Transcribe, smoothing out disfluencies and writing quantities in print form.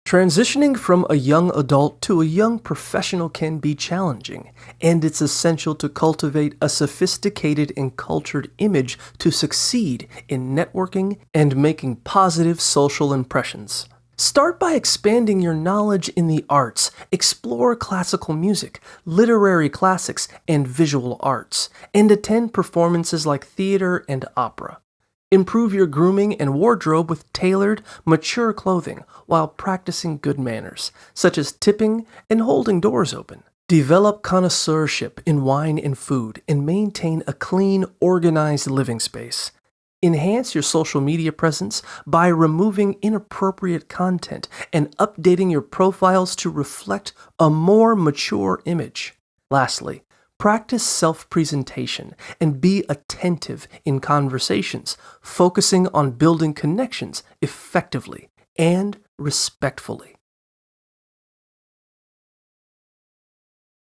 Transitioning from a young adult to a young professional can be challenging, and it's essential to cultivate a sophisticated and cultured image to succeed in networking and making positive social impressions. Start by expanding your knowledge in the arts. Explore classical music, literary classics, and visual arts, and attend performances like theater and opera. Improve your grooming and wardrobe with tailored, mature clothing while practicing good manners, such as tipping and holding doors open. Develop connoisseurship in wine and food and maintain a clean, organized living space. Enhance your social media presence by removing inappropriate content and updating your profiles to reflect a more mature image. Lastly, practice self-presentation and be attentive in conversations, focusing on building connections effectively and respectfully.